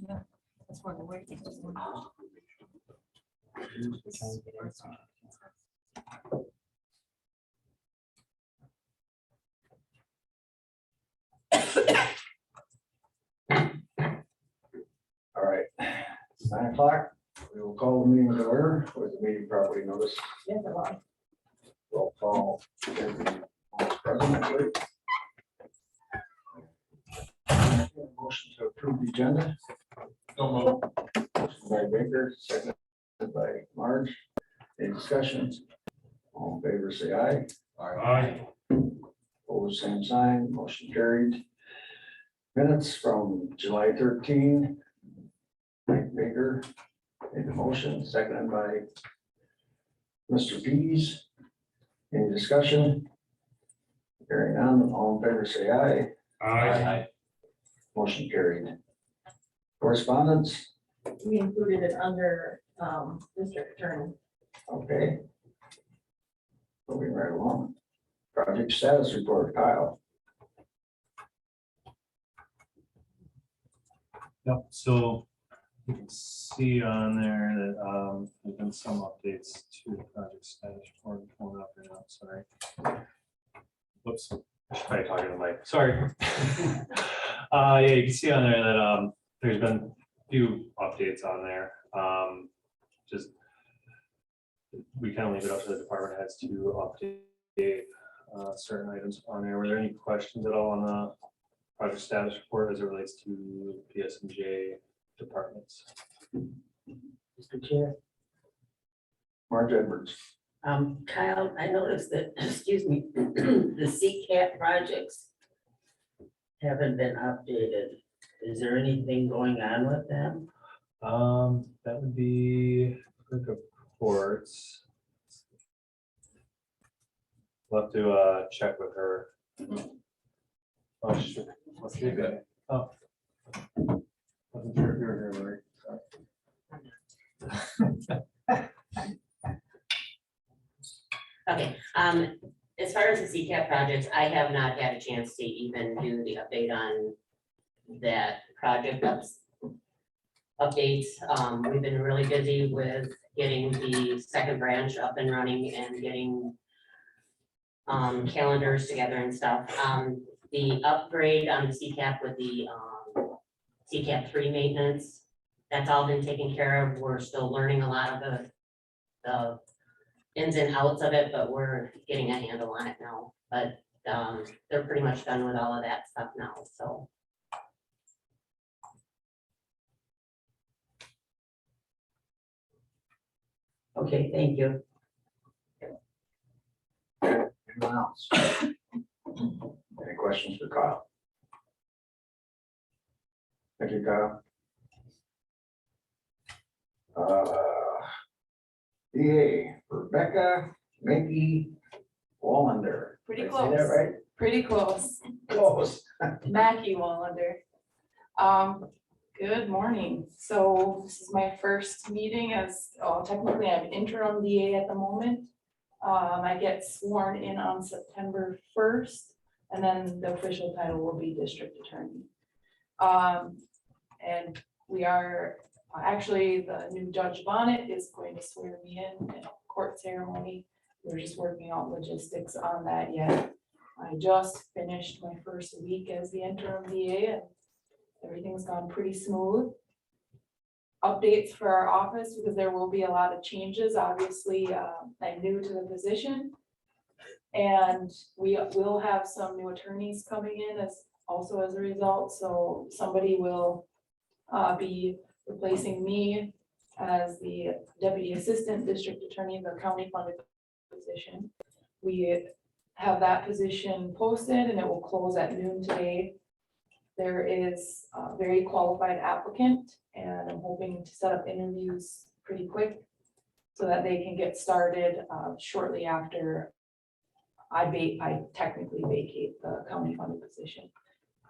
Yeah, that's why we're waiting. All right, 9 o'clock. We will call the meeting to order with the meeting properly noticed. Yeah, the one. Roll call. President, please. Motion to approve the agenda. Motion by Baker, second by Marge. Any discussions? All in favor, say aye. Aye. Opposed, same sign. Motion carried. Minutes from July 13. Mike Baker made the motion, seconded by Mr. Pease. Any discussion? Hearing none, all in favor say aye. Aye. Motion carried. Correspondence, We included it under district attorney. okay. Moving right along. Project status report, Kyle. Yep, so you can see on there that there's been some updates to the project status report. Pulling up right now, sorry. Whoops, I should probably talk to the mic, sorry. Yeah, you can see on there that there's been a few updates on there. Just we kind of leave it up to the department heads to update certain items on there. Were there any questions at all on the project status report as it relates to PS&J departments? Mr. Chair, Marge Edwards. Kyle, I noticed that, excuse me, the CCAT projects haven't been updated. Is there anything going on with them? That would be quick reports. We'll have to check with her. Oh, sure. Let's do that. Oh. Wasn't sure if you were here, Marie. Okay, as far as the CCAP projects, I have not had a chance to even do the update on that project updates. We've been really busy with getting the second branch up and running and getting calendars together and stuff. The upgrade on the CCAP with the CCAP 3 maintenance, that's all been taken care of. We're still learning a lot of the ins and outs of it, but we're getting a handle on it now. But they're pretty much done with all of that stuff now, so. Okay, thank you. Anyone else? Any questions for Kyle? Thank you, Kyle. DA Rebecca Mickey Wallander. Pretty Did I say that close. right? Pretty close. Close. Mackie Wallander. Good morning. So this is my first meeting as, technically I'm interim DA at the moment. I get sworn in on September 1st, and then the official title will be district attorney. And we are, actually, the new Judge Bonnet is going to swear me in a court ceremony. We're just working out logistics on that yet. I just finished my first week as the interim DA, and everything's gone pretty smooth. Updates for our office, because there will be a lot of changes. Obviously, I'm new to the position. And we will have some new attorneys coming in as a result. So somebody will be replacing me as the deputy assistant district attorney, the county funded position. We have that position posted and it will close at noon today. There is a very qualified applicant, and I'm hoping to set up interviews pretty quick so that they can get started shortly after I technically vacate the county funded position.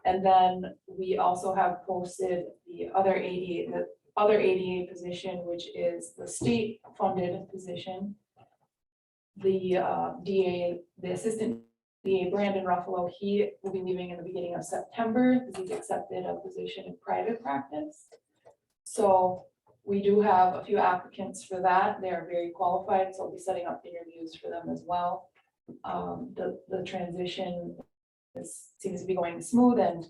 And then we also have posted the other ADA position, which is the state funded position. The DA, the assistant the Brandon Ruffalo, he will be leaving in the beginning of September because he's accepted a position in private practice. So we do have a few applicants for that. They are very qualified, so I'll be setting up interviews for them as well. The transition seems to be going smooth, and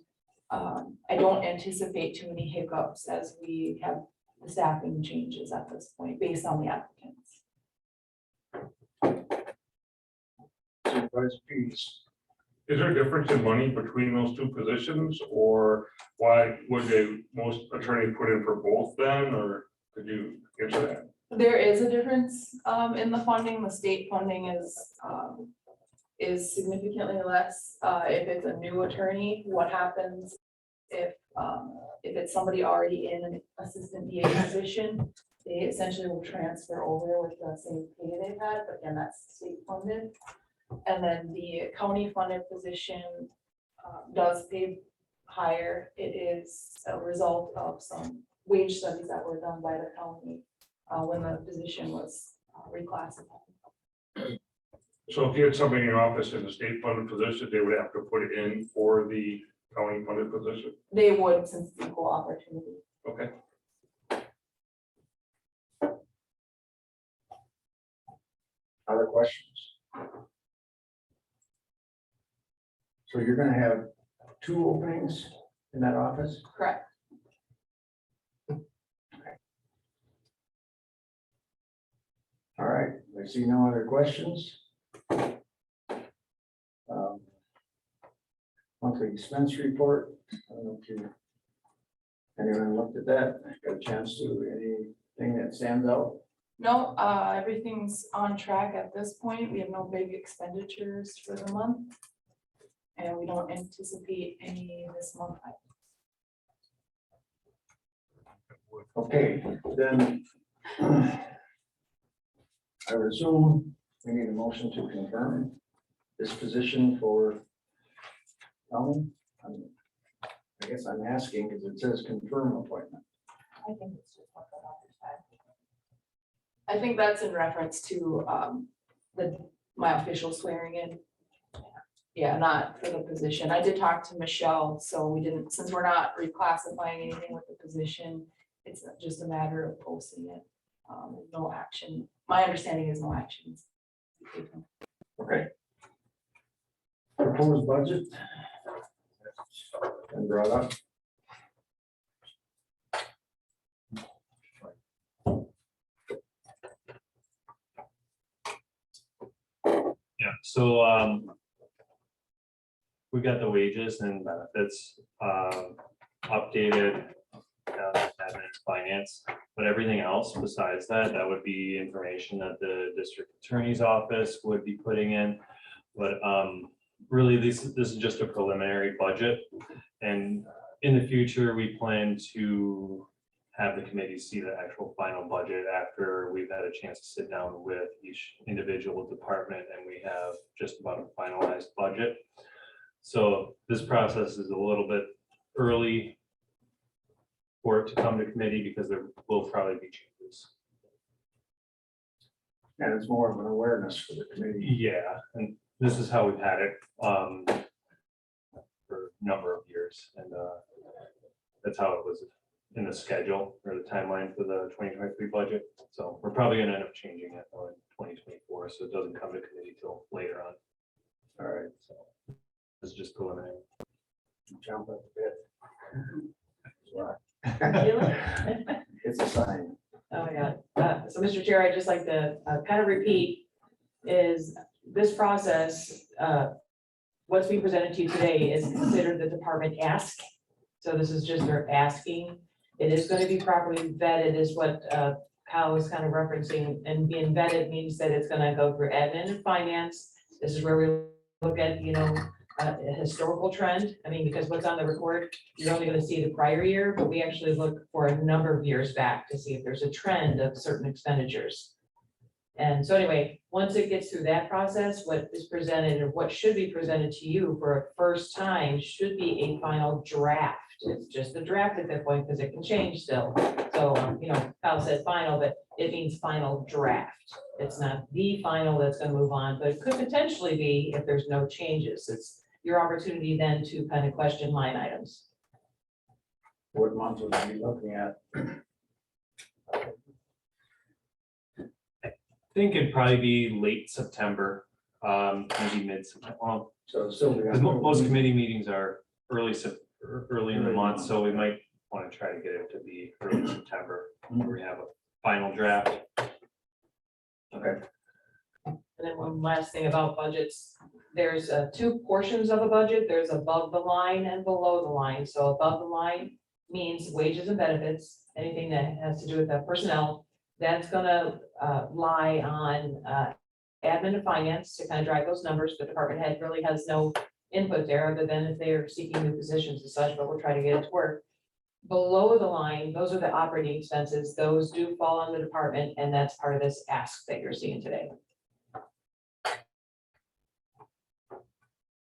I don't anticipate too many hiccups as we have the staffing changes at this point based on the applicants. Supervisor Pease. Is there a difference in money between those two positions, or why would most attorneys put in for both then, or could you answer that? There is a difference in the funding. The state funding is significantly less. If it's a new attorney, what happens if it's somebody already in an assistant DA position, they essentially will transfer over with the same pay they've had, but again, that's state funded. And then the county funded position does pay higher. It is a result of some wage studies that were done by the county when the position was reclassified. So if you had somebody in your office in the state funded position, they would have to put it in for the county funded position? They would, since it's equal opportunity. Okay. Other questions? So you're gonna have 2 openings in that office? Correct. All right, I see no other questions. Monthly expense report. I don't know if anyone looked at that, got a chance to, anything that stands out? No, everything's on track at this point. We have no big expenditures for the month. And we don't anticipate any this month. Okay, then I would assume we need a motion to confirm this position for I guess I'm asking because it says confirm appointment. I think it's just what I think that's in reference to my official swearing in. Yeah, not for the position. I did talk to Michelle, so we didn't, since we're not reclassifying anything with the position, it's just a matter of posting it. No action. My understanding is no actions. Okay. Proposed budget. And brought up. Yeah, so we got the wages and benefits updated, admin and finance, but everything else besides that, that would be information that the district attorney's office would be putting in. But really, this is just a preliminary budget, and in the future, we plan to have the committee see the actual final budget after we've had a chance to sit down with each individual department and we have just about a finalized budget. So this process is a little bit early for it to come to committee because there will probably be changes. And it's more of an awareness for the committee. Yeah, and this is how we've had it for a number of years, and that's how it was in the schedule or the timeline for the 2023 budget. So we're probably going to end up changing it in 2024, so it doesn't come to committee till later on. All right, So it's just preliminary. jump up a bit. It's a sign. Oh, yeah. So, Mr. Chair, I'd just like to kind of repeat is this process, what's being presented to you today is considered the department ask. So this is just their asking. It is going to be properly vetted is what Kyle was kind of referencing, and being vetted means that it's going to go through admin and finance. This is where we look at, a historical trend. I mean, because what's on the report, you're only going to see the prior year, but we actually look for a number of years back to see if there's a trend of certain expenditures. And so anyway, once it gets through that process, what is presented or what should be presented to you for a first time should be a final draft. It's just a draft at that point because it can change still. So, Kyle said final, but it means final draft. It's not the final that's gonna move on, but it could potentially be if there's no changes. It's your opportunity then to kind of question line items. What month would we be looking at? I think it'd probably be late September, maybe mid-September. Well, So still. we got- because most committee meetings are early in the month, so we might want to try to get it to be early September, where we have a final draft. Okay, And then one last thing about budgets, there's two portions of a budget. There's above the line and below the line. So above the line means wages and benefits, anything that has to do with the personnel. That's gonna lie on admin and finance to kind of drive those numbers. The department head really has no input there, other than if they are seeking new positions and such, but we'll try to get it to work. Below the line, those are the operating expenses. Those do fall on the department, and that's part of this ask that you're seeing today.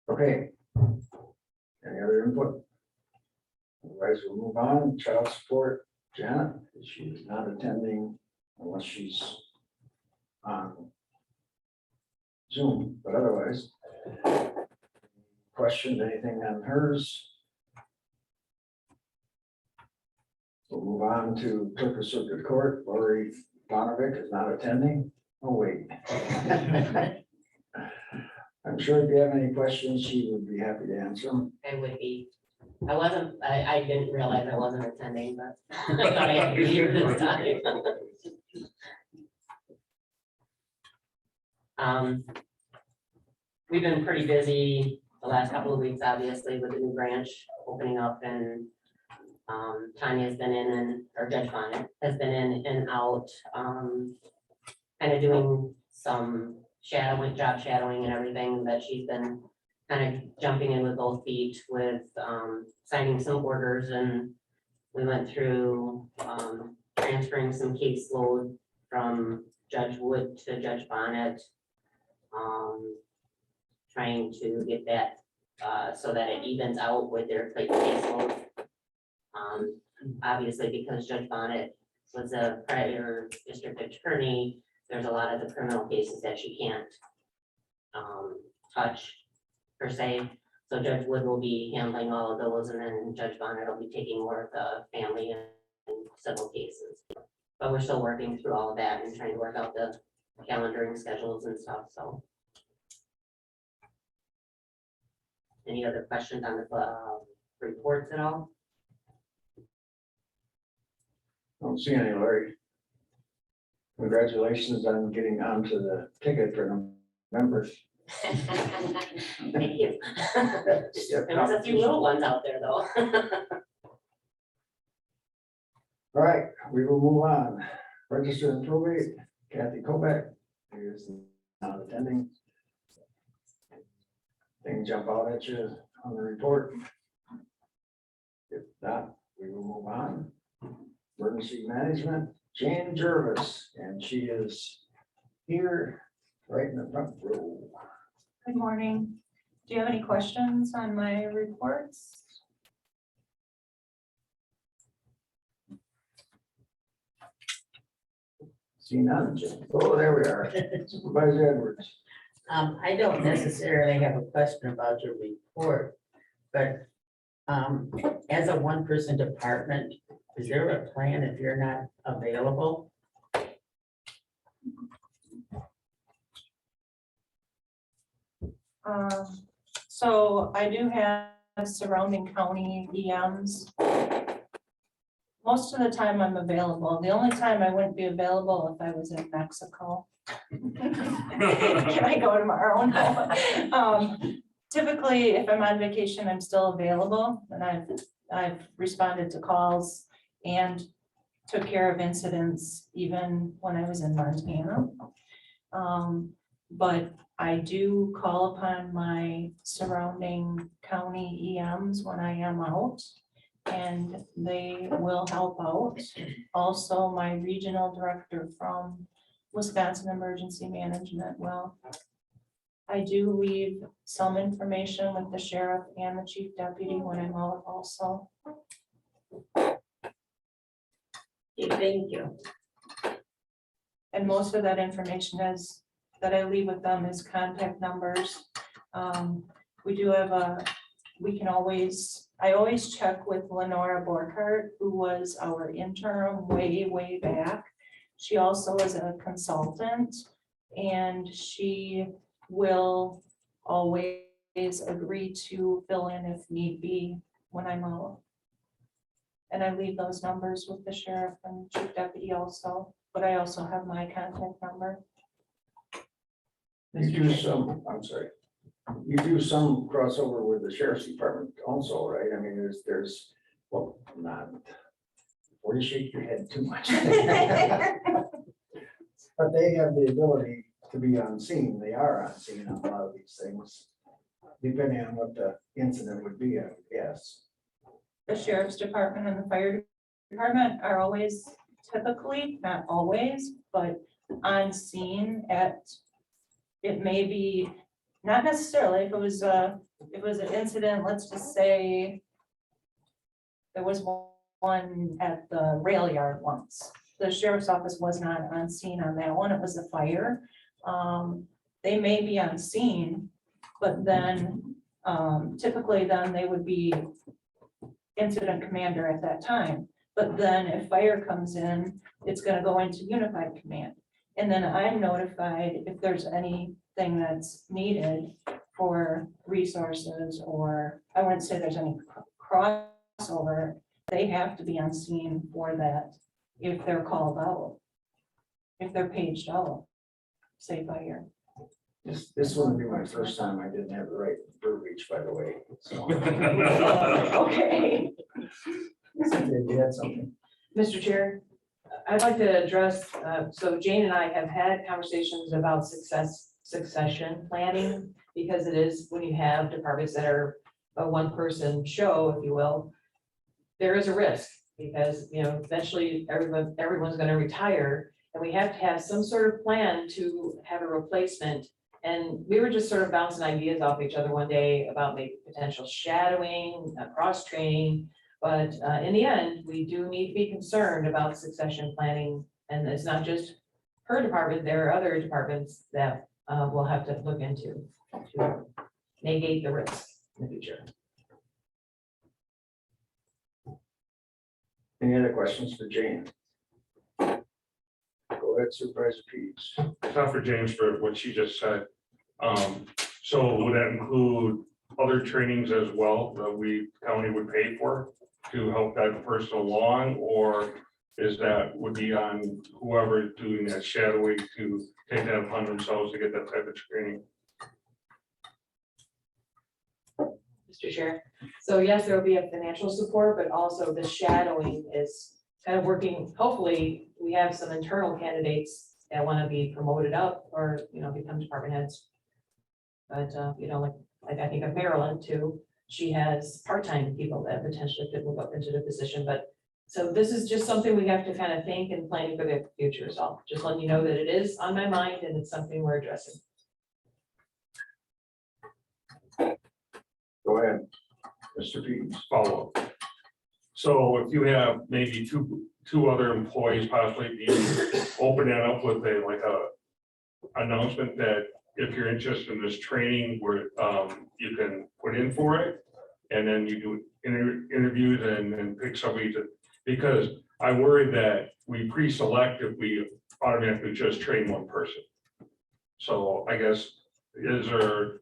okay. Any other input? Otherwise, we'll move on. Child support, Janet, she's not attending unless she's on Zoom, but otherwise. Question, anything on hers? We'll move on to Clerk of Circuit Court. Lori Donovic is not attending. Oh, wait. I'm sure if you have any questions, she would be happy to answer them. I would be, I didn't realize I wasn't attending, but I thought I had to be here this time. We've been pretty busy the last couple of weeks, obviously, with the new branch opening up, and Tanya's been in and, or Judge Bonnet has been in and out, kind of doing some shadowing, job shadowing and everything, that she's been kind of jumping in with both feet with signing some orders, and we went through transferring some caseload from Judge Wood to Judge Bonnet, trying to get that so that it evens out with their caseload. Obviously, because Judge Bonnet was a prior district attorney, there's a lot of the criminal cases that she can't touch per se. So Judge Wood will be handling all of those, and then Judge Bonnet will be taking more of the family and civil cases. But we're still working through all of that and trying to work out the calendaring schedules and stuff, so. Any other questions on the reports at all? Don't see any, Larry. Congratulations on getting onto the ticket for November. Thank you. There's a few little ones out there, though. All right, we will move on. Register and probate, Kathy Kobeck is not attending. Things jump out at you on the report. If not, we will move on. Emergency management, Jane Jervis, and she is here right in the front row. Good morning. Do you have any questions on my reports? See none, Jane. Oh, there we are. Supervisor Edwards. I don't necessarily have a question about your report, but as a one-person department, is there a plan if you're not available? So I do have surrounding county EMs. Most of the time I'm available. The only time I wouldn't be available if I was in Mexico. Can I go tomorrow? No. Typically, if I'm on vacation, I'm still available, and I've responded to calls and took care of incidents even when I was in Montana. But I do call upon my surrounding county EMs when I am out, and they will help out. Also, my regional director from Wisconsin Emergency Management will. I do leave some information with the sheriff and the chief deputy when I'm out also. Okay, thank you. And most of that information is, that I leave with them is contact numbers. We do have I always check with Lenora Borkhardt, who was our interim way back. She also is a consultant, and she will always agree to fill in if need be when I'm out. And I leave those numbers with the sheriff and chief deputy also, but I also have my contact number. You do some, I'm sorry, you do some crossover with the sheriff's department also, right? I mean, there's, well, not, before you shake your head too much. But they have the ability to be on scene. They are on scene on a lot of these things, depending on what the incident would be, I would guess. The sheriff's department and the fire department are always typically, not always, but on scene at, it may be, not necessarily, if it was an incident, let's just say there was one at the rail yard once. The sheriff's office was not on scene on that one. It was a fire. They may be on scene, but then typically then they would be incident commander at that time. But then if fire comes in, it's gonna go into unified command. And then I'm notified if there's anything that's needed for resources, or I wouldn't say there's any crossover. They have to be on scene for that if they're called out, if they're paged out, say fire. This wouldn't be my first time I didn't have the right verbiage, by the way. So. Okay. They had something. Mr. Chair, I'd like to address, so Jane and I have had conversations about succession planning, because it is, when you have departments that are a one-person show, if you will, there is a risk, because, you know, eventually everyone's gonna retire, and we have to have some sort of plan to have a replacement. And we were just sort of bouncing ideas off each other one day about maybe potential shadowing, cross-training. But in the end, we do need to be concerned about succession planning. And it's not just her department, there are other departments that we'll have to look into to negate the risk in the future. Any other questions for Jane? Go ahead, Supervisor Peach. It's not for James, for what she just said. So would that include other trainings as well that we county would pay for to help that person along? Or is that would be on whoever doing that shadowing to take that upon themselves to get that type of training? Mr. Chair, so yes, there will be a financial support, but also the shadowing is kind of working. Hopefully, we have some internal candidates that want to be promoted up or, you know, become department heads. But, you know, like I think of Maryland too, she has part-time people that potentially could move up into the position. But so this is just something we have to kind of think and plan for the future. So just letting you know that it is on my mind and it's something we're addressing. Go ahead, Mr. Peach. Follow up. So if you have maybe two other employees possibly, do you open that up with a announcement that if you're interested in this training where you can put in for it, and then you do interviews and then pick somebody to, because I worry that we pre-select if we automatically just train one person. So I guess,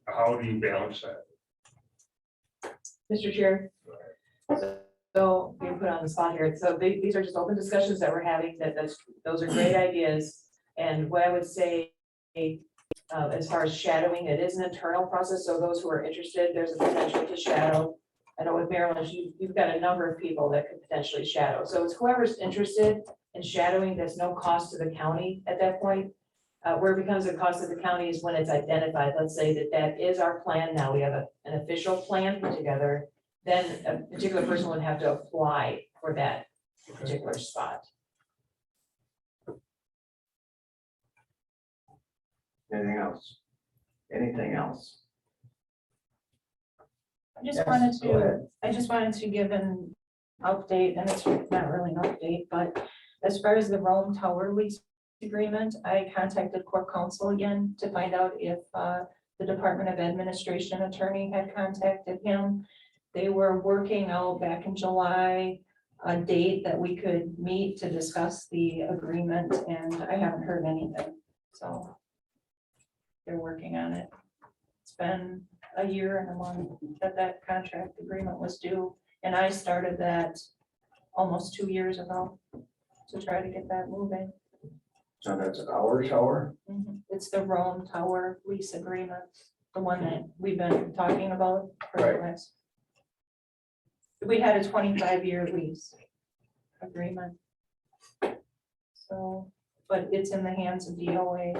how do you balance that? Mr. Chair. So being put on the spot here. So these are just open discussions that we're having, those are great ideas. And what I would say, as far as shadowing, it is an internal process. So those who are interested, there's a potential to shadow. I know with Maryland, you've got a number of people that could potentially shadow. So it's whoever's interested in shadowing, there's no cost to the county at that point. Where it becomes a cost to the county is when it's identified. Let's say that is our plan now. We have an official plan put together. Then a particular person would have to apply for that particular spot. Anything else? Anything else? I just Yes, wanted go ahead. to give an update, and it's not really an update, but as far as the Rome Tower lease agreement. I contacted court counsel again to find out if the Department of Administration attorney had contacted him. They were working out back in July a date that we could meet to discuss the agreement, and I haven't heard anything, so they're working on it. It's been a year and a month that that contract agreement was due, and I started that almost 2 years ago to try to get that moving. So that's our tower. It's the Rome Tower lease agreement, the one that we've been talking about for the Right. last. We had a 25-year lease agreement. So, but it's in the hands of DOA.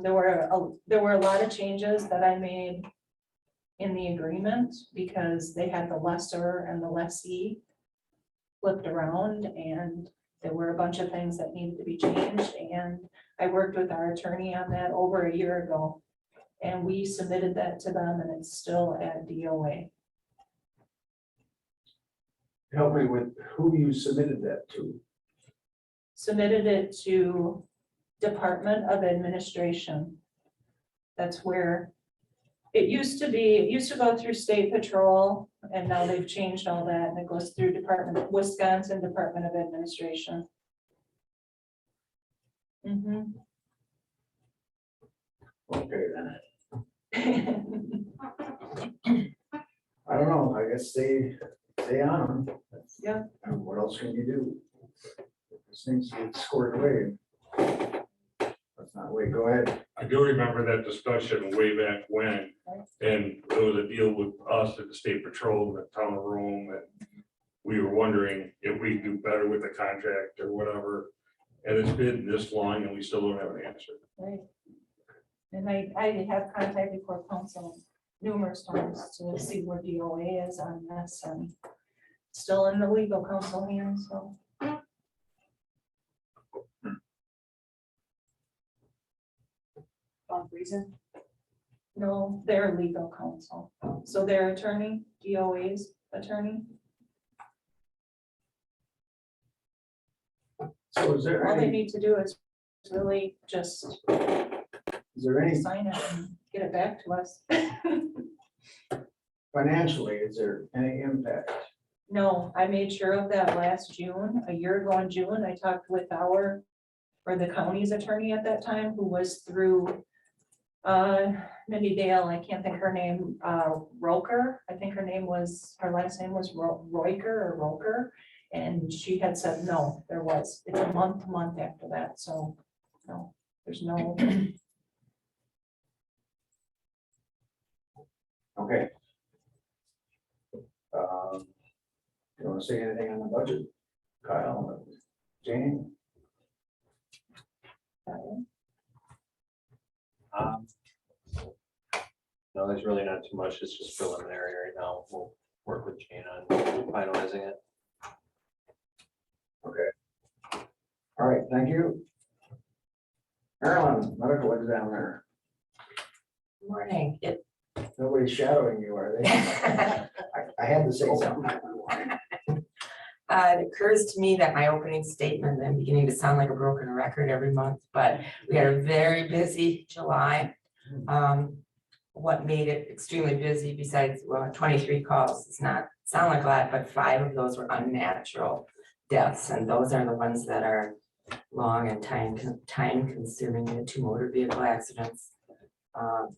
There were a lot of changes that I made in the agreement because they had the lessor and the lessee flipped around, and there were a bunch of things that needed to be changed, and I worked with our attorney on that over a year ago. And we submitted that to them, and it's still at DOA. Help me with who you submitted that to. Submitted it to Department of Administration. That's where it used to be. It used to go through State Patrol, and now they've changed all that, and it goes through Wisconsin Department of Administration. Okay, then. I don't know, I guess stay on them. Yeah. What else can you do? This needs to get squared away. That's not, wait, go ahead. I do remember that discussion way back when, and there was a deal with us at the State Patrol, the town of Rome, and we were wondering if we could do better with the contract or whatever. And it's been this long and we still don't have an answer. Right. And I have contacted court counsel numerous times to see where DOA is on this, and still in the legal counsel hands, so. Reason? No, they're legal counsel, so their attorney, DOA's attorney, So is there all they any, need to do is really just is there any sign it and get it back to us. financially, is there any impact? No, I made sure of that last June, a year ago in June, I talked with the county's attorney at that time, who was through Mindy Dale, I can't think her name, Roker, I think her last name was Royker or Roker. And she had said, no, it's a month to month after that, so, no, there's no. Okay. You want to say anything on the budget? Kyle, Jane? No, there's really not too much. It's just preliminary right now. We'll work with Jane on finalizing it. Okay. All right, thank you. Marilyn, medical examiner, Morning. nobody's shadowing you, are they? I had to say something. It occurs to me that my opening statement, I'm beginning to sound like a broken record every month, but we had a very busy July. What made it extremely busy, besides, well, 23 calls, does not sound like a lot, but 5 of those were unnatural deaths, and those are the ones that are long and time consuming. The 2 motor vehicle accidents, a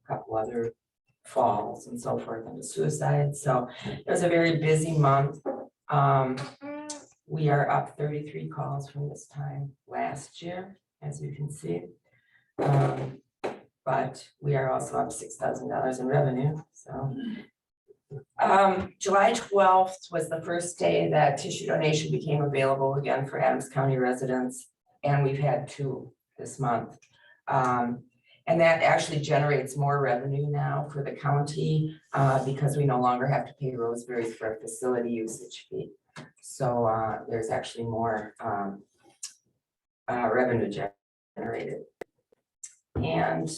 couple other falls and so forth, and the suicide. So it was a very busy month. We are up 33 calls from this time last year, as you can see. But we are also up $6,000 in revenue, so. July 12th was the first day that tissue donation became available again for Adams County residents, and we've had 2 this month. And that actually generates more revenue now for the county because we no longer have to pay Roseberry for a facility usage fee. So there's actually more revenue generated. And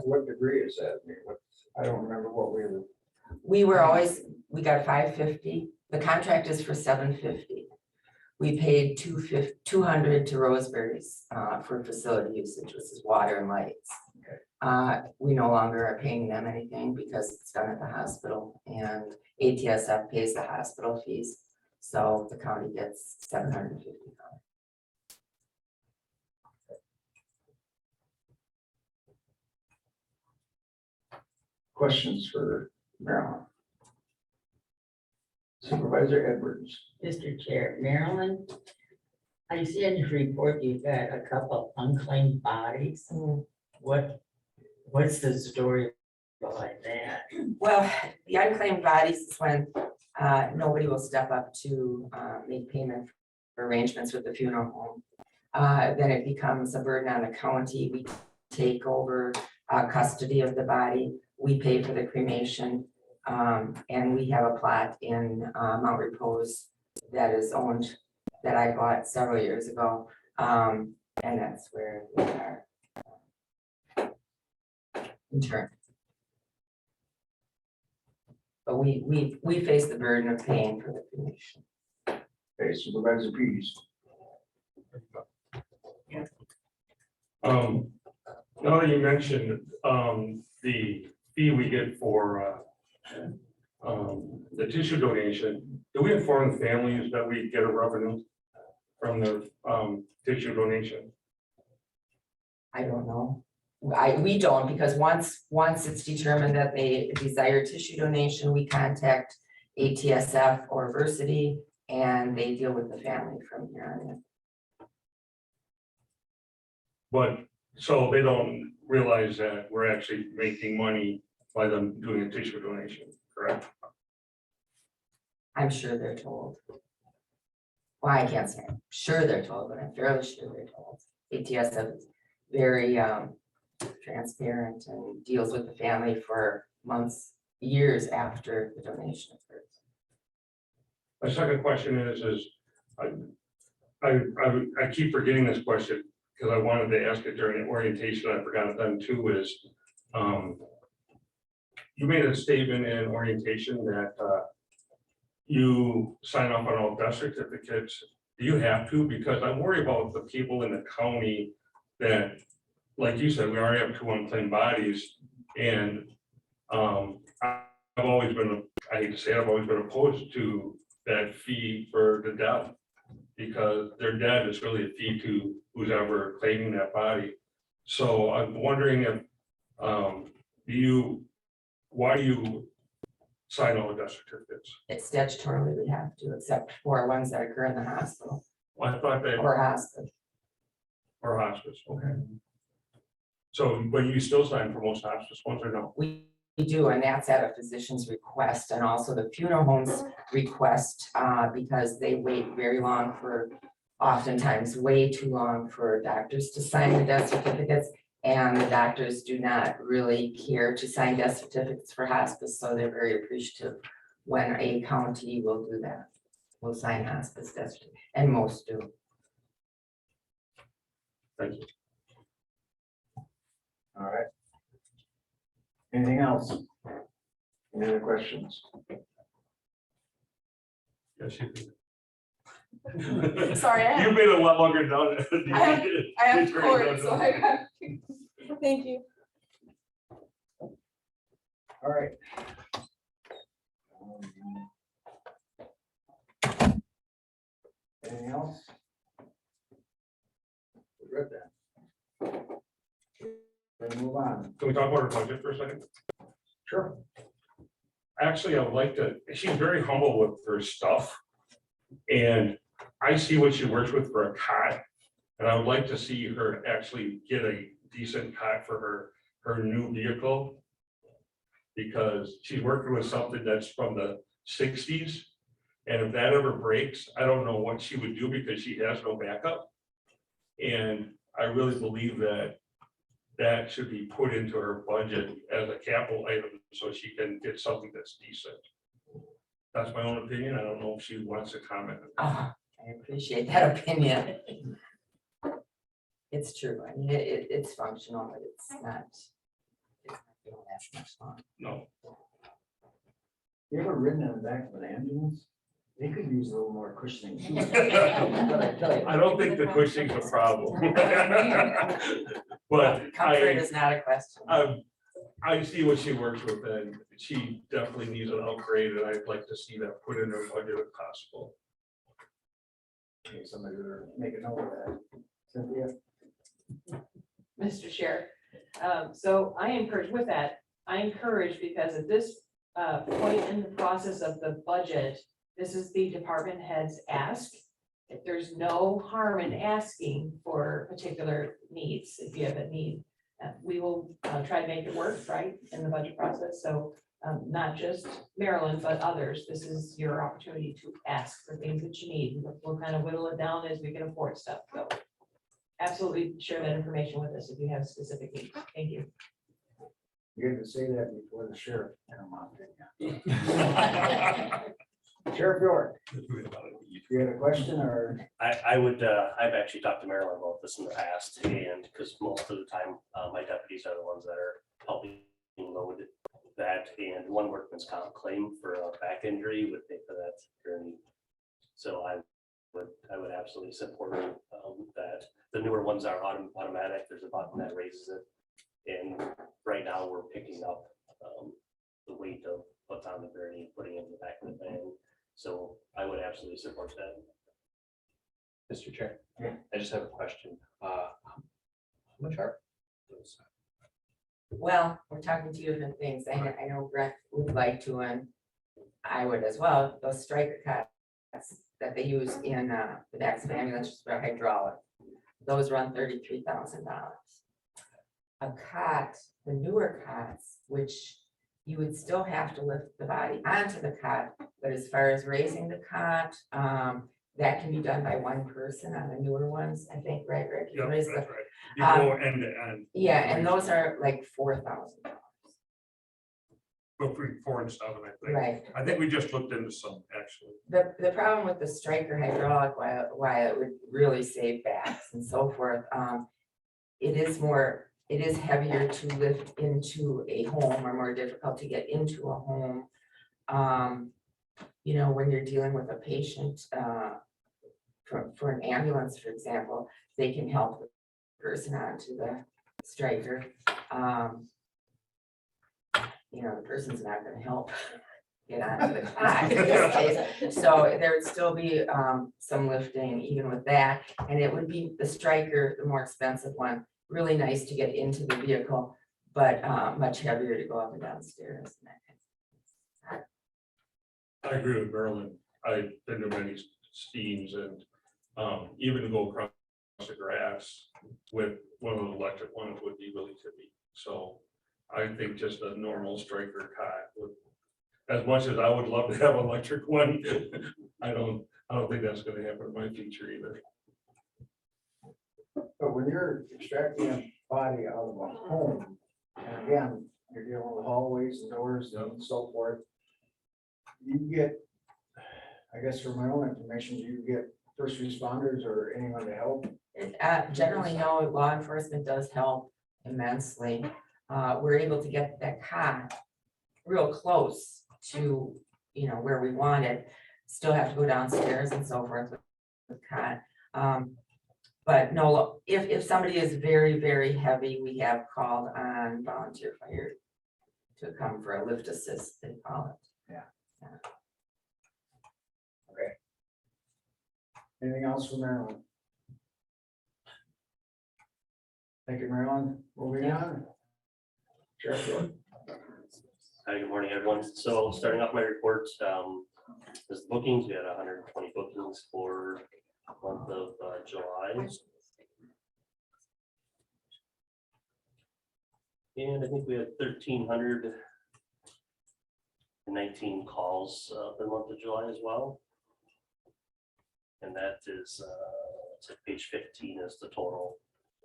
What degree is that? I don't remember what we were. we got 550. The contract is for 750. We paid $200 to Roseberry's for facility usage, which is water and lights. We no longer are paying them anything because it's done at the hospital, and ATSF pays the hospital fees. So the county gets $750. Questions for Marilyn? Supervisor Edwards. Mr. Chair, Marilyn, I see in your report you've got a couple unclaimed bodies. What's the story behind that? Well, the unclaimed bodies is when nobody will step up to make payment for arrangements with the funeral home. Then it becomes a burden on the county. We take over custody of the body. We pay for the cremation. And we have a plot in Mount Repose that is owned, that I bought several years ago. And that's where we are interned. But we face the burden of paying for the cremation. Okay, Supervisor Pease. Now that you mentioned, the fee we get for, the tissue donation, do we inform the families that we get a revenue from the, tissue donation? I don't know. We don't, because once it's determined that they desire tissue donation, we contact ATSF or Versity, and they deal with the family from here on in. But, so they don't realize that we're actually making money by them doing a tissue donation, correct? I'm sure they're told. Well, I can't say I'm sure they're told, but I'm fairly sure they're told. ATSF is very transparent and deals with the family for months, years after the donation occurs. My second question is I keep forgetting this question because I wanted to ask it during the orientation. I forgot it then too, is you made a statement in orientation that you sign off on all death certificates. Do you have to? Because I'm worried about the people in the county that, like you said, we already have 2 unclaimed bodies, and I've always been, I hate to say it, I've always been opposed to that fee for the death, because their death is really a fee to who's ever claiming that body. So I'm wondering if why do you sign all the death certificates? It's statutorily we have to, except for ones that occur in the hospital Well, I thought that, or hospice. or hospice, okay. So, but you still sign for most hospice ones or no? We do, and that's at a physician's request, and also the funeral homes request, because they wait very long for, oftentimes way too long for doctors to sign the death certificates. And the doctors do not really care to sign death certificates for hospice, so they're very appreciative when a county will do that. Will sign hospice death certificates, and most do. Thank you. All right. Anything else? Any other questions? Yes, you do. Sorry, I You made it a lot longer down. I have court, so I got. Thank you. All right. Anything else? We read that. Then move on. Can we talk about our budget for a second? Sure. Actually, I would like to, she's very humble with her stuff. And I see what she works with for a cot. And I would like to see her actually get a decent cot for her new vehicle. Because she's working with something that's from the 60s. And if that ever breaks, I don't know what she would do because she has no backup. And I really believe that that should be put into her budget as a capital item so she can get something that's decent. That's my own opinion. I don't know if she wants to comment. I appreciate that opinion. It's true. I mean, it's functional, but it's not. It don't last much long. No. You ever ridden in the back of an ambulance? They could use a little more cushioning. But I tell you, I don't think the cushioning's a problem. But Comfort is not a question. I see what she works with, and she definitely needs an upgrade, and I'd like to see that put in her budget if possible. okay, somebody better make a note of that. Cynthia? Mr. Chair. So I encourage with that, I encourage because at this point in the process of the budget, this is the department head's ask. If there's no harm in asking for particular needs, if you have a need, we will try to make it work, right, in the budget process. So not just Maryland, but others, this is your opportunity to ask for things that you need. We'll kind of whittle it down as we can afford stuff. So absolutely share that information with us if you have specific needs. Thank you. You had to say that before the sheriff came on, didn't you? Sheriff York, you had a question or? I would, I've actually talked to Marilyn about this in the past, and because most of the time, my deputies are the ones that are helping load that, and one workman's comp claim for a back injury would pay for that journey. So I would absolutely support that. The newer ones are automatic, there's a button that raises it. And right now, we're picking up the weight of what's on the gurney, putting it in the back of the van. So I would absolutely support that. Mr. Chair, Yeah. I just have a question. How much are those? Well, we're talking two different things. I know Brett would like to, and I would as well, those striker cuts that they use in the backs of ambulances for hydraulic. Those run $33,000. A cot, the newer cots, which you would still have to lift the body onto the cot, but as far as raising the cot, that can be done by one person on the newer ones, I think, right, Rick? You Yeah, raise that's the- right. You go end to end. Yeah, and those are like $4,000, Between 4 and 7, I think. right? I think we just looked into some, actually. The problem with the striker hydraulic, why it would really save backs and so forth, it is heavier to lift into a home or more difficult to get into a home. You know, when you're dealing with a patient, for an ambulance, for example, they can help the person onto the striker. You know, the person's not gonna help get onto the cot in this case. So there would still be some lifting even with that, and it would be the striker, the more expensive one, really nice to get into the vehicle, but much heavier to go up and down stairs. And that kind of I agree with Marilyn. I've been to many steams and even to go across the grass with one of the electric ones would be really tippy. So I think just a normal striker cot would, as much as I would love to have an electric one, I don't think that's gonna happen in my future either. But when you're extracting a body out of a home, and again, you're dealing with hallways and doors and so forth. You get, I guess for my own information, do you get first responders or anyone to help? Generally, no, law enforcement does help immensely. We're able to get that cot real close to, you know, where we want it. Still have to go downstairs and so forth with cot. But no, if somebody is very, very heavy, we have called on volunteer fire to come for a lift assist, they call it. Anything else from Maryland? Thank you, Maryland. Moving on. Sheriff York. Hi, good morning, everyone. So starting off my report, this bookings, we had 120 bookings for the month of July. And I think we had 1,319 calls for the month of July as well. And that is, it's like page 15 is the total.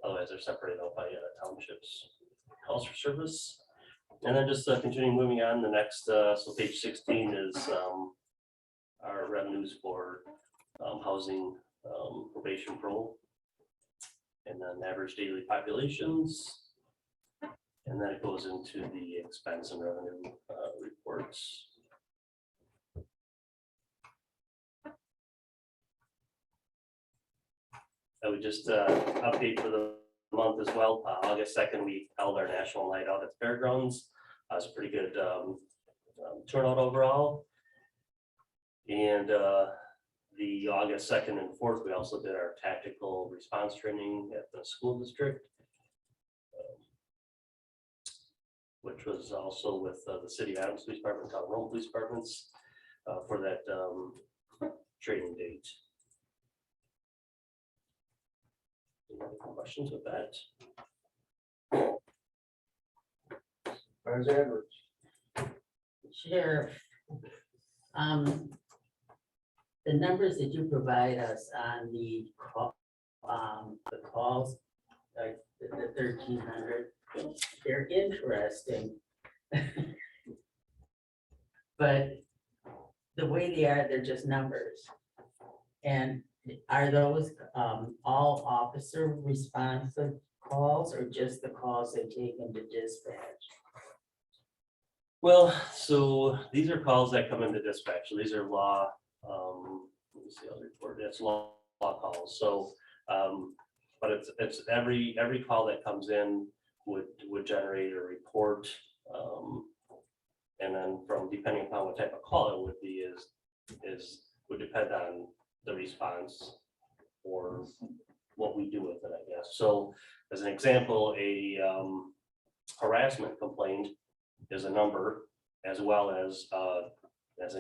Otherwise, they're separated out by townships, calls for service. And then just continuing moving on, the next, so page 16 is our revenues for housing, probation parole. And then average daily populations. And then it goes into the expense and revenue reports. I would just update for the month as well. August 2nd, we held our national night out at the fairgrounds. It was a pretty good turnout overall. And the August 2nd and 4th, we also did our tactical response training at the school district, which was also with the City of Adams Police Department, Town Rome Police Departments for that training date. Any other questions with that? Vice Edwards. Sheriff, the numbers that you provide us on the calls, like the 1,300, they're interesting. But the way they are, they're just numbers. And are those all officer responsive calls or just the calls they take into dispatch? Well, so these are calls that come into dispatch. So these are law, let me see, I'll report, it's law calls. So, but it's every call that comes in would generate a report. And then from depending upon what type of call it would be would depend on the response or what we do with it, I guess. So as an example, a harassment complaint is a number, as well as an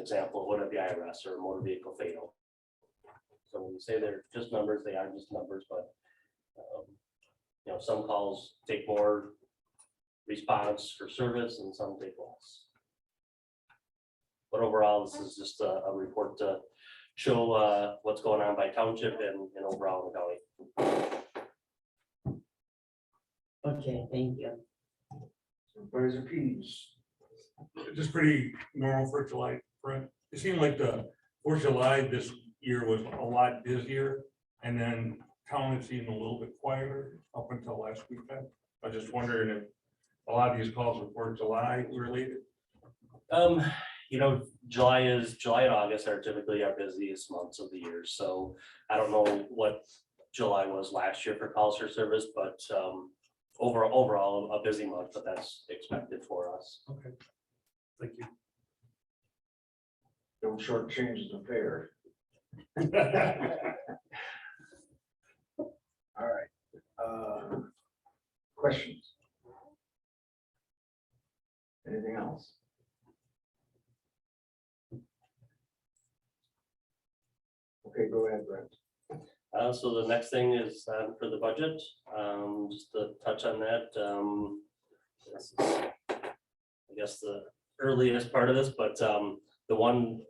example, what would be IRS or motor vehicle fatal. So when we say they're just numbers, they are just numbers, but you know, some calls take more response for service and some take less. But overall, this is just a report to show what's going on by township and overall in the county. Okay, thank you. Supervisor Pease. Just pretty normal for July, Brent. It seemed like the 4th of July this year was a lot busier, and then town had seemed a little bit quieter up until last weekend. I was just wondering if a lot of these calls were 4th of July related. You know, July and August are typically our busiest months of the year. So I don't know what July was last year for calls for service, but overall a busy month, but that's expected for us. Okay, thank you. Don't shortchange the fair. All right. Questions? Anything else? Okay, go ahead, Brent. So the next thing is for the budget, just to touch on that. This is, I guess, the earliest part of this, but the one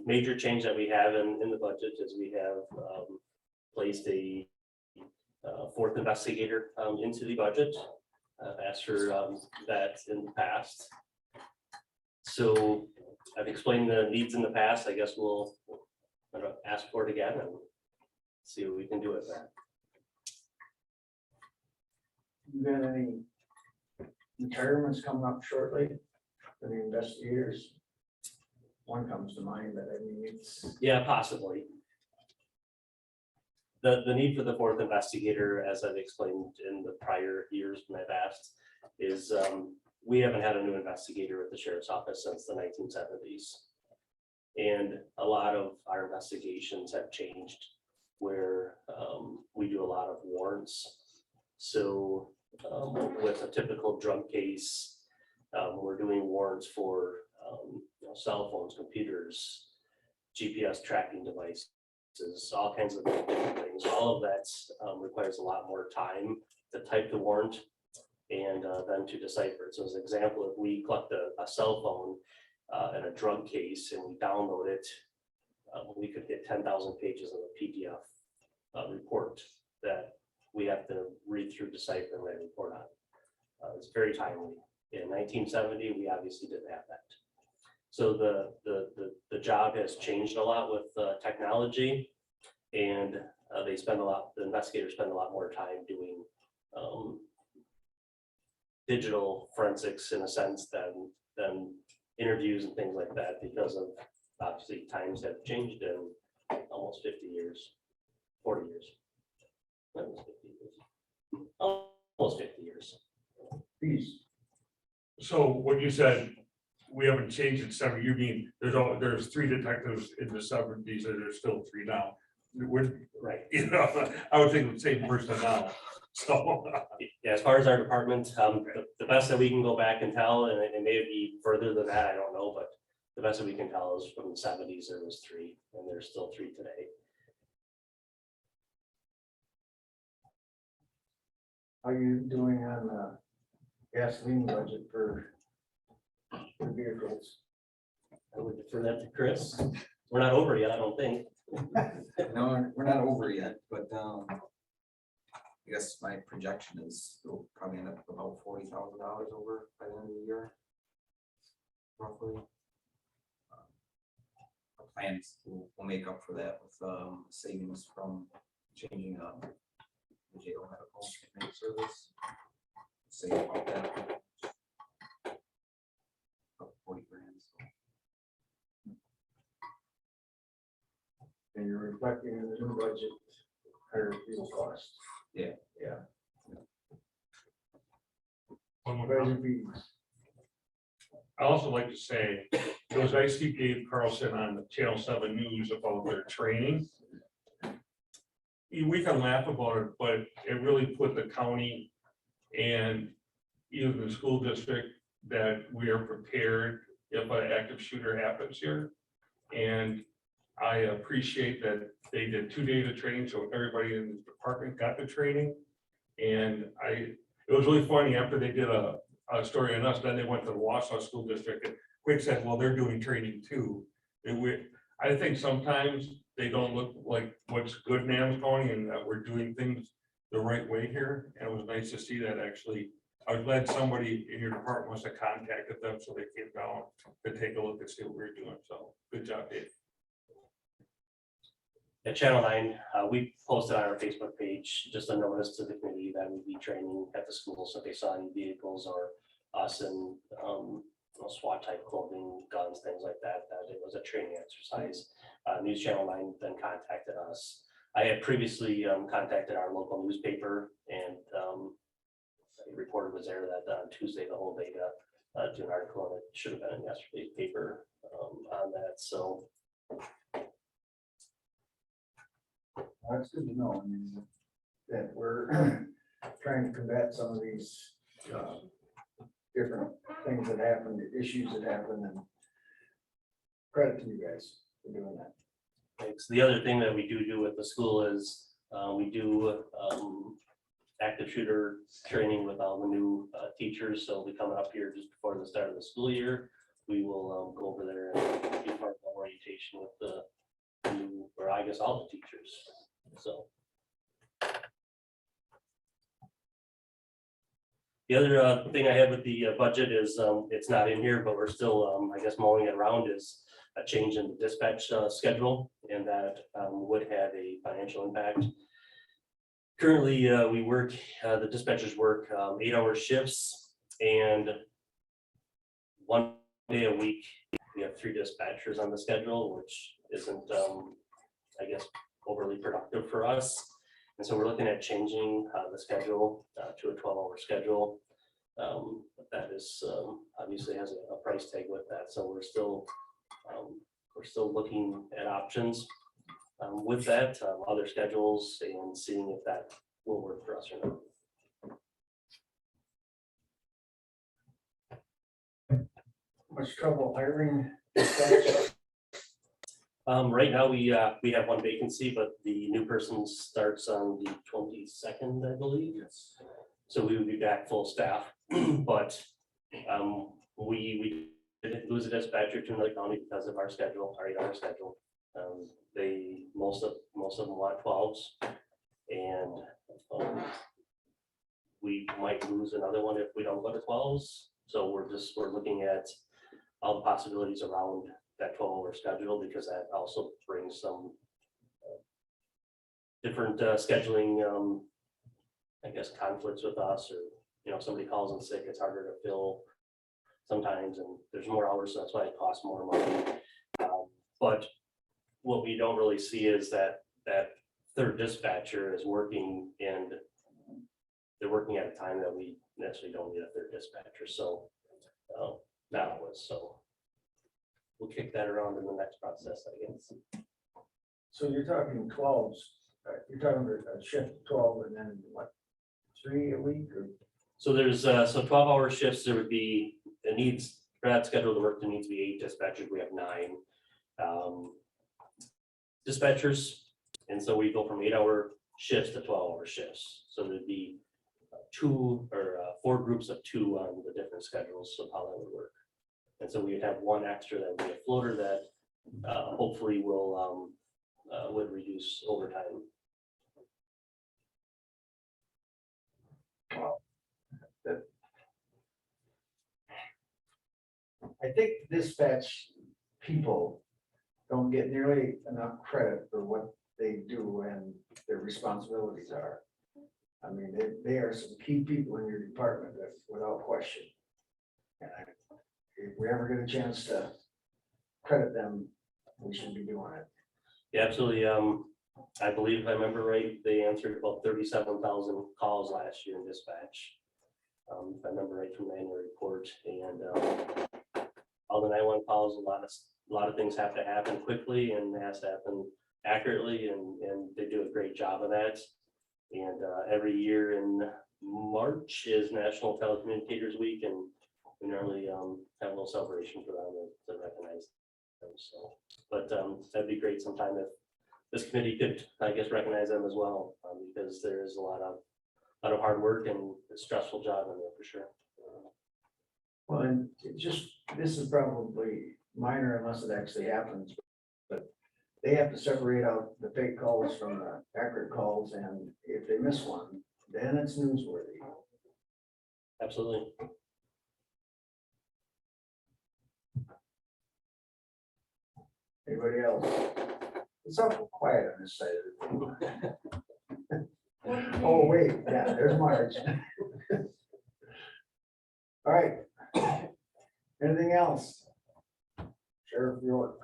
major change that we have in the budget is we have placed a 4th investigator into the budget. I've asked for that in the past. So I've explained the needs in the past. I guess we'll ask for it again and see what we can do with that. You got any retirements coming up shortly for the investigators? One comes to mind, but I mean, it's. Yeah, possibly. The need for the 4th investigator, as I've explained in the prior years when I've asked, is we haven't had a new investigator at the sheriff's office since the 1970s. And a lot of our investigations have changed where we do a lot of warrants. So with a typical drug case, we're doing warrants for cell phones, computers, GPS tracking devices, all kinds of different things. All of that requires a lot more time to type the warrant and then to decipher it. So as an example, if we collect a cell phone in a drug case and we download it, we could get 10,000 pages of a PDF report that we have to read through, decipher, and write a report on. It's very timely. In 1970, we obviously didn't have that. So the job has changed a lot with technology, and the investigators spend a lot more time doing digital forensics in a sense than interviews and things like that, because of obviously times have changed in almost 50 years, 40 years. Almost 50 years. Please. So what you said, we haven't changed it 70, you mean, there's 3 detectives in the 70s, and there's still 3 now. Right. You know, I would think the same person now, so. Yeah, as far as our department, the best that we can go back and tell, and it may be further than that, I don't know, but the best that we can tell is from the 70s, there was 3, and there's still 3 today. How you doing on the gasoline budget for vehicles? I would defer that to Chris. We're not over yet, I don't think. No, we're not over yet, but I guess my projection is we'll probably end up about $40,000 over by the end of the year. Roughly. Our plans will make up for that with savings from changing the jail medical treatment service. Save about that. About 40 grand. So. And you're reflecting in the new budget, higher fuel costs. Yeah. Yeah. One more Budget comment. fees. I also like to say, it was nice to Dave Carlson on the Channel 7 News about their training. We can laugh about it, but it really put the county and even the school district that we are prepared if an active shooter happens here. And I appreciate that they did 2 days of training, so everybody in the department got the training. And it was really funny after they did a story on us, then they went to the Wausau School District and Quick said, well, they're doing training too. I think sometimes they don't look like what's good in Adams County and that we're doing things the right way here. And it was nice to see that actually. I was glad somebody in your department must have contacted them so they came down to take a look and see what we're doing. So good job, Dave. At Channel 9, we posted on our Facebook page just a notice to the community that we'd be training at the school. So if they saw any vehicles or us in SWAT type clothing, guns, things like that, that it was a training exercise. News Channel 9 then contacted us. I had previously contacted our local newspaper, and a reporter was there that on Tuesday, the whole day, to do an article, and it should have been in yesterday's paper on that. So That's good to know. I mean, that we're trying to combat some of these different things that happen, issues that happen, and credit to you guys for doing that. thanks. The other thing that we do with the school is we do active shooter training with all the new teachers. So we coming up here just before the start of the school year. We will go over there and be part of the orientation with the new, or I guess all the teachers. So. The other thing I had with the budget is it's not in here, but we're still, I guess, mulling it around, is a change in the dispatch schedule, and that would have a financial impact. Currently, we work, the dispatchers work 8-hour shifts, and 1 day a week, we have 3 dispatchers on the schedule, which isn't, I guess, overly productive for us. And so we're looking at changing the schedule to a 12-hour schedule. But that is obviously has a price tag with that. So we're still looking at options with that, other schedules, and seeing if that will work for us or not. Much trouble hiring dispatch? Right now, we have 1 vacancy, but the new person starts on the 22nd, I believe. Yes. So we would be back full staff, but we didn't lose a dispatcher to another county because of our schedule, our 8-hour schedule. Most of them want 12s, and we might lose another one if we don't go to 12s. So we're looking at all the possibilities around that 12-hour schedule, because that also brings some different scheduling, I guess, conflicts with us, or, you know, if somebody calls in sick, it's harder to fill sometimes, and there's more hours, so that's why it costs more money. But what we don't really see is that third dispatcher is working and they're working at a time that we necessarily don't need a third dispatcher, so that was, so we'll kick that around in the next process, I guess. So you're talking 12s, you're talking about a shift of 12 and then what, 3 a week or? So there's, so 12-hour shifts, there would be, it needs, for that schedule to work, there needs to be 8 dispatchers, we have 9 dispatchers. And so we go from 8-hour shifts to 12-hour shifts. So there'd be 2 or 4 groups of 2 on the different schedules of how that would work. And so we'd have 1 extra that would be a floater that hopefully will would reduce overtime. I think dispatch people don't get nearly enough credit for what they do and their responsibilities are. I mean, they are some key people in your department, that's without question. And if we ever get a chance to credit them, we should be doing it. Yeah, absolutely. I believe if I remember right, they answered about 37,000 calls last year in dispatch. If I remember right from the annual report, and all the 911 calls, a lot of things have to happen quickly and it has to happen accurately, and they do a great job of that. And every year in March is National Telecommunicators Week, and we normally have a little celebration for them to recognize them. So, but that'd be great sometime if this committee could, I guess, recognize them as well, because there is a lot of hard work and a stressful job in there for sure. Well, and it just, this is probably minor unless it actually happens, but they have to separate out the fake calls from the accurate calls, and if they miss one, then it's newsworthy. Absolutely. Anybody else? It's awful quiet on this side of the room. Oh, wait, yeah, there's Marge. All right. Anything else? Sheriff York.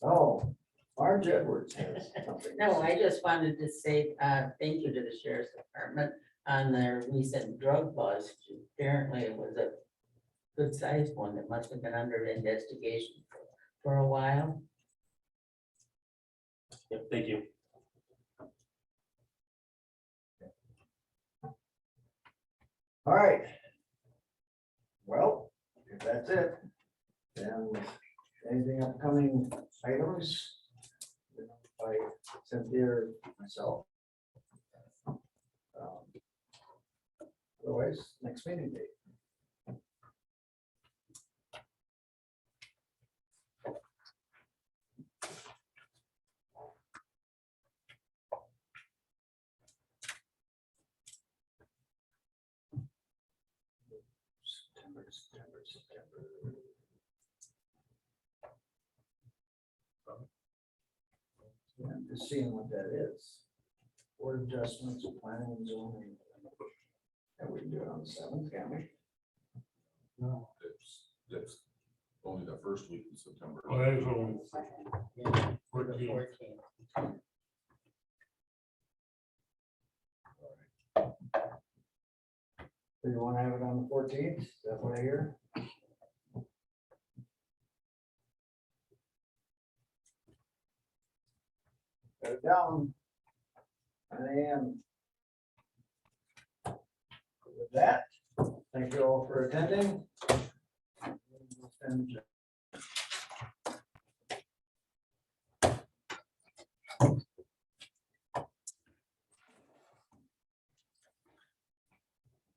Oh, Marge Edwards has something. No, I just wanted to say, thank you to the sheriff's department on their recent drug bust. Apparently it was a good sized one that must have been under investigation for a while. Yep, thank you. All right. Well, if that's it, then anything upcoming items? By Cynthia or myself. Otherwise, next meeting date. September. Yeah, I'm just seeing what that is. Board adjustments, planning and zoning. And we can do it on the 7th, can't we? No. That's only the first week in September. Well, that is only Yeah, 14. 14. Do you want to have it on the 14th? Is that what I hear? Got it down. 9 a.m. With that, thank you all for attending. And